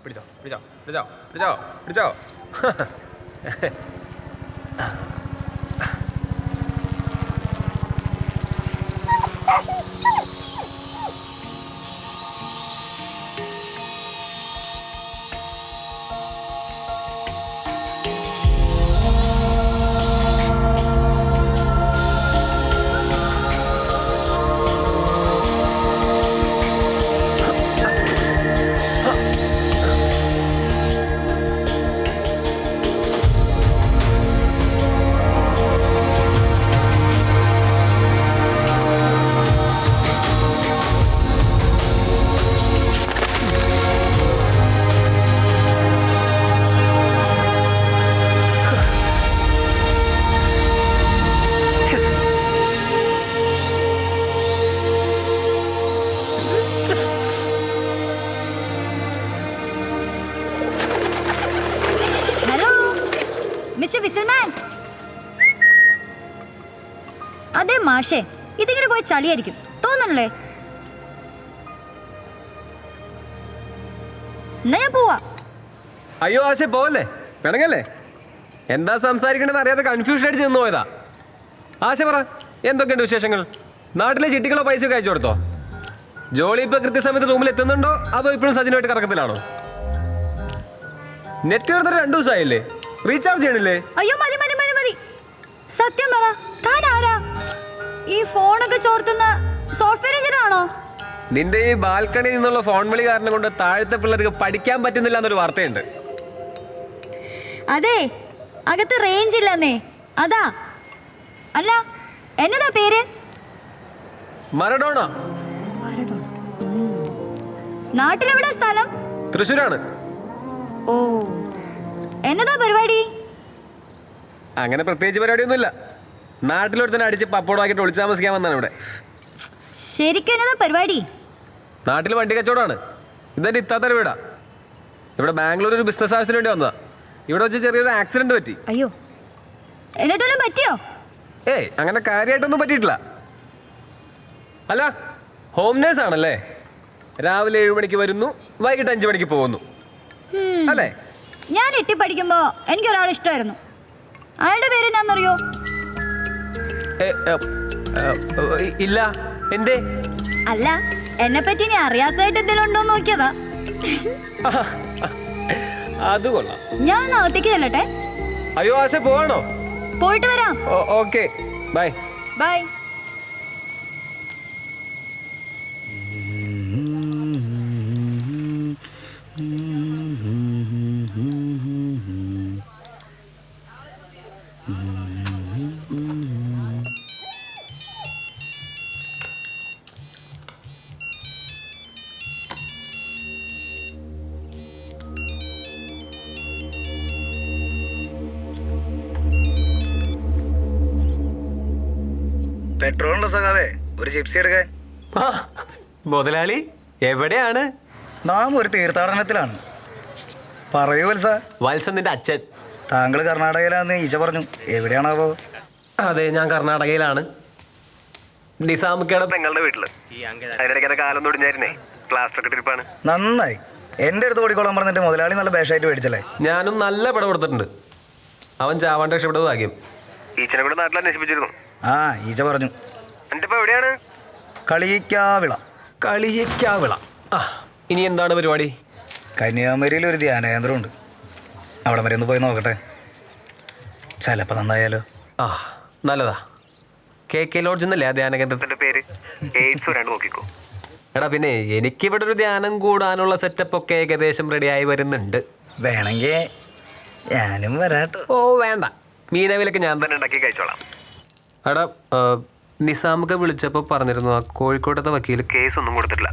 പിടിച്ചോ പിടിച്ചോ പിടിച്ചോ പിടിച്ചോ പിടിച്ചോ. അതെ മാഷേ, ഇതിങ്ങനെ പോയി ചളിയായിരിക്കും തോന്നണല്ലേ? എന്നാ ഞാൻ പോവാ. അയ്യോ ആശേ പോവല്ലേ, പിണങ്ങല്ലേ? എന്താ സംസാരിക്കണമെന്ന് അറിയാതെ കൺഫ്യൂഷൻ അടിച്ച് നിന്ന് പോയതാ. ആശ പറ, എന്തൊക്കെയുണ്ട് വിശേഷങ്ങൾ? നാട്ടിലെ ചിട്ടികളോ പൈസ ഒക്കെ അയച്ചു കൊടുത്തോ? ജോളി ഇപ്പൊ കൃത്യസമയത്ത് റൂമിൽ എത്തുന്നുണ്ടോ അതോ ഇപ്പോഴും സജിനുമായിട്ട് കറക്കത്തിലാണോ? നെറ്റ് കയറുന്ന 2 ദിവസമായില്ലേ, റീചാർജ് ചെയ്യണില്ലേ? അയ്യോ മതി മതി മതി മതി. സത്യം പറ, താൻ ആരാ? ഈ ഫോണൊക്കെ ചോർത്തുന്ന സോഫ്റ്റ്വെയർ എഞ്ചിനീയർ ആണോ? നിന്റെ ഈ ബാൽക്കണിയിൽ നിന്നുള്ള ഫോൺ വിളി കാരണം കൊണ്ട് താഴത്തെ പിള്ളേർക്ക് പഠിക്കാൻ പറ്റുന്നില്ല എന്നൊരു വാർത്തയുണ്ട്. അതെ, അകത്ത് റേഞ്ച് ഇല്ലെന്നേ, അതാ. അല്ല, എന്നതാ പേര്? മറഡോണ. നാട്ടിലെവിടെ സ്ഥലം? തൃശ്ശൂരാണ്. ഓ, എന്നതാ പരിപാടി? അങ്ങനെ പ്രത്യേകിച്ച് പരിപാടിയൊന്നുമില്ല. നാട്ടിലൊരുത്തന്നെ അടിച്ച് പപ്പോടാക്കിയിട്ട് ഒളിച്ചു താമസിക്കാൻ വന്നാണ് ഇവിടെ. ശരിക്കും എന്നതാ പരിപാടി? നാട്ടിൽ വണ്ടി കച്ചവടമാണ്. ഇതെൻ്റെ ഇത്താത്തര വീടാ. ഇവിടെ ബാംഗ്ലൂർ ഒരു ബിസിനസ് ആവശ്യത്തിന് വേണ്ടി വന്നതാ. ഇവിടെ വെച്ച് ചെറിയൊരു ആക്സിഡന്റ് പറ്റി. അയ്യോ, എന്നിട്ടൊന്നും പറ്റിയോ? ഏയ്, അങ്ങനെ കാര്യമായിട്ടൊന്നും പറ്റിയിട്ടില്ല. അല്ല, ഹോം നേഴ്സ് ആണല്ലേ? രാവിലെ 7 മണിക്ക് വരുന്നു, വൈകിട്ട് 5 മണിക്ക് പോകുന്നു അല്ലേ? ഞാൻ 8 പഠിക്കുമ്പോ എനിക്കൊരാൾ ഇഷ്ടമായിരുന്നു. അയാളുടെ പേര് എന്നാന്നറിയോ? ഇല്ല. എന്തേ? അല്ല, എന്നെ പറ്റി ഇനി അറിയാത്തതായിട്ട് എന്തെങ്കിലും ഉണ്ടോ നോക്കിയതാ. അത് കൊള്ളാം. ഞാൻ അകത്തേക്ക് ചെല്ലട്ടെ. അയ്യോ ആശ, പോവാണോ? പോയിട്ട് വരാം. Okay, bye bye. പെട്രോളിന്റെ സഖാവേ, ഒരു ജിപ്സി എടുക്കാൻ. മുതലാളി എവിടെയാണ്? നാം ഒരു തീർത്ഥാടനത്തിലാണ്. പറയൂ വത്സ. വത്സൻ നിന്റെ അച്ഛൻ. താങ്കൾ കർണാടകയിലാന്ന് ഈച്ച പറഞ്ഞു. എവിടെയാണാവോ? അതെ, ഞാൻ കർണാടകയിലാണ്. നിസാമുക്കയുടെ പെങ്ങളുടെ വീട്ടില്. അതിനിടയ്ക്ക് കാലം തൊടിഞ്ഞായിരുന്നേ, ക്ലാസ് ട്രിപ്പാണ്. നന്നായി. എൻ്റെ അടുത്ത് ഓടിക്കോളാൻ പറഞ്ഞിട്ട് മുതലാളി നല്ല ബേഷായിട്ട് മേടിച്ചല്ലേ? ഞാനും നല്ല പടം കൊടുത്തിട്ടുണ്ട്. അവൻ ചാവാണ്ട് രക്ഷപ്പെട്ടത് ഭാഗ്യം. ഈച്ചനെ കൂടെ നാട്ടിൽ അന്വേഷിപ്പിച്ചിരുന്നു. ആ, ഈച്ച പറഞ്ഞു. എൻ്റെ ഇപ്പൊ എവിടെയാണ്? കളിയിക്കാവിള. കളിയക്കാവിള. ആ, ഇനി എന്താണ് പരിപാടി? കന്യാകുമാരിയിൽ ഒരു ധ്യാനകേന്ദ്രമുണ്ട്. അവിടെ വരെ ഒന്ന് പോയി നോക്കട്ടെ. ചിലപ്പോൾ നന്നായാലോ? ആ, നല്ലതാ. KK ലോഡ്ജ് എന്നല്ലേ ആ ധ്യാന കേന്ദ്രത്തിന്റെ പേര്? നോക്കിക്കോ. എടാ, പിന്നെ എനിക്കിവിടെ ഒരു ധ്യാനം കൂടാനുള്ള സെറ്റപ്പ് ഒക്കെ ഏകദേശം റെഡിയായി വരുന്നുണ്ട്. വേണമെങ്കിൽ ഞാനും വരാട്ടോ. ഓ വേണ്ട, മീനവിലൊക്കെ ഞാൻ തന്നെ ഉണ്ടാക്കി കഴിച്ചോളാം. എടാ, നിസാമൊക്കെ വിളിച്ചപ്പോൾ പറഞ്ഞിരുന്നു ആ കോഴിക്കോട്ടത്തെ വക്കീൽ കേസ് ഒന്നും കൊടുത്തിട്ടില്ല.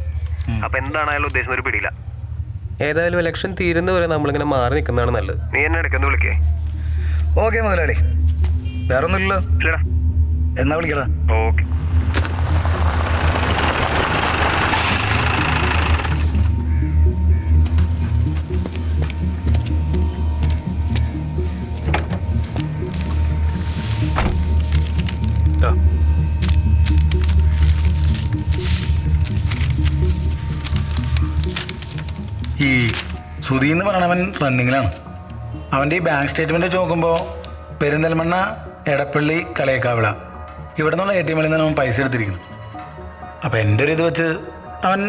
അപ്പൊ എന്താണ് അയാൾ ഉദ്ദേശം ഒരു പിടിയില്ല. ഏതായാലും ഇലക്ഷൻ തീരുന്നവരെ നമ്മളിങ്ങനെ മാറി നിൽക്കുന്നതാണ് നല്ലത്. നീ എന്നെ ഇടയ്ക്കൊന്ന് വിളിക്കേ? ഓക്കെ മുതലാളി, വേറൊന്നുമില്ലല്ലോ. എന്നാ വിളിക്കടാ. ഓക്കെ. ഈ സുധി എന്ന് പറയണവൻ റണ്ണിങ്ങിലാണ്. അവൻ്റെ ഈ ബാങ്ക് സ്റ്റേറ്റ്മെൻറ്റ് വെച്ച് നോക്കുമ്പോൾ പെരിന്തൽമണ്ണ, എടപ്പള്ളി, കളയക്കാവിള ഇവിടെ നിന്നുള്ള ATM ൽ നിന്നാണ് അവൻ പൈസ എടുത്തിരിക്കുന്നത്. അപ്പോൾ എൻ്റെ ഒരു ഇത് വെച്ച് അവൻ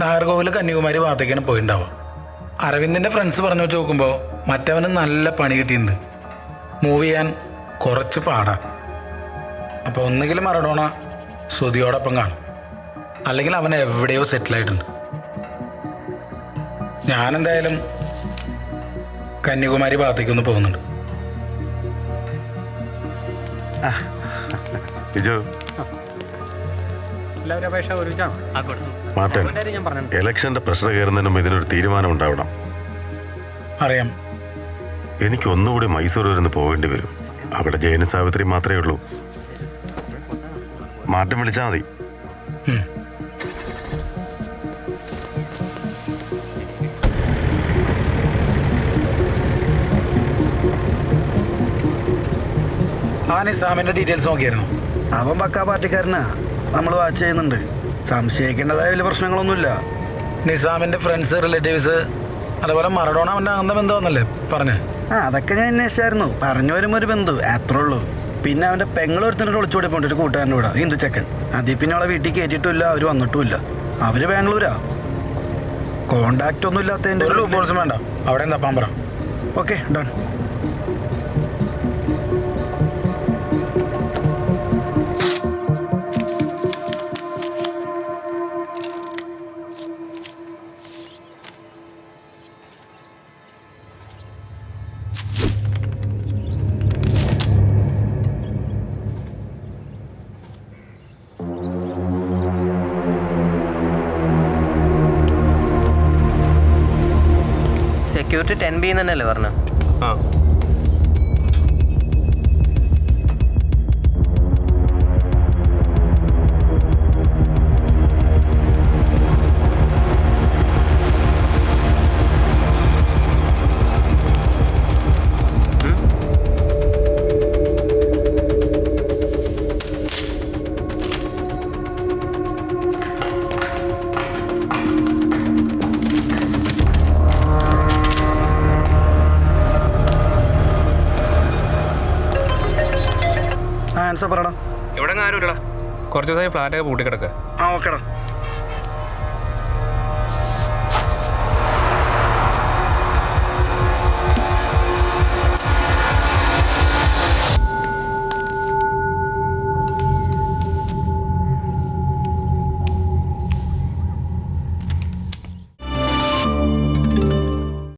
നാഗർകോവിൽ, കന്യാകുമാരി ഭാഗത്തേക്കാണ് പോയിട്ടുണ്ടാവുക. അരവിന്ദിൻ്റെ ഫ്രണ്ട്സ് പറഞ്ഞു വെച്ച് നോക്കുമ്പോൾ മറ്റവന് നല്ല പണി കിട്ടിയിട്ടുണ്ട്. മൂവ് ചെയ്യാൻ കുറച്ച് പാടാണ്. അപ്പോൾ ഒന്നുകിൽ മറഡോണ സുധിയോടൊപ്പം കാണും, അല്ലെങ്കിൽ അവൻ എവിടെയോ സെറ്റിലായിട്ടുണ്ട്. ഞാനെന്തായാലും കന്യാകുമാരി ഭാഗത്തേക്കൊന്ന് പോകുന്നുണ്ട്. മാർട്ടിൻ, ഇലക്ഷന്റെ പ്രഷർ കയറുന്നതിന് മുമ്പ് ഇതിനൊരു തീരുമാനം ഉണ്ടാവണം. അറിയാം. എനിക്ക് ഒന്നുകൂടി മൈസൂർ വരെ ഒന്ന് പോകേണ്ടി വരും. അവിടെ ജയന് സാവിത്രി മാത്രമേ ഉള്ളൂ. മാർട്ടിൻ വിളിച്ചാൽ മതി. ആ നിസാമിൻ്റെ ഡീറ്റെയിൽസ് നോക്കിയായിരുന്നു. അവൻ പക്കാ പാർട്ടിക്കാരനാ, നമ്മൾ വാച്ച് ചെയ്യുന്നുണ്ട്. സംശയിക്കേണ്ടതായ വലിയ പ്രശ്നങ്ങളൊന്നുമില്ല. നിസാമിൻ്റെ ഫ്രണ്ട്സ്, റിലേറ്റീവ്സ്, അതുപോലെ മറഡോണ അവൻ്റെ അന്ത ബന്ധമെന്നല്ലേ പറഞ്ഞ്? അതൊക്കെ ഞാൻ അന്വേഷിച്ചായിരുന്നു. പറഞ്ഞു വരുമ്പോൾ ഒരു ബന്ധു, അത്രേ ഉള്ളൂ. പിന്നെ അവൻ്റെ പെങ്ങളൊരുത്തനോട് ഒളിച്ചോടി പോയിട്ട് ഒരു കൂട്ടുകാരൻ്റെ കൂടെ, ഹിന്ദു ചെക്കൻ. അതിൽ പിന്നെ അവളെ വീട്ടിൽ കയറ്റിയിട്ടില്ല, അവർ വന്നിട്ടുമില്ല. അവർ ബാംഗ്ലൂരാ. കോണ്ടാക്റ്റ് ഒന്നും ഇല്ലാത്തതിൻ്റെ ഒരു ലൂപ്പോൾസും വേണ്ട. അവിടെ എന്താ പറ. Okay, done. സെക്യൂരിറ്റി 10B തന്നെയല്ലേ പറഞ്ഞു? ആ ആൻസർ പറയടാ. ഇവിടെ ആരുമില്ലടാ. കുറച്ച് ദിവസമായി ഫ്ലാറ്റൊക്കെ പൂട്ടിക്കിടക്കുക. ആ ഓക്കേടാ.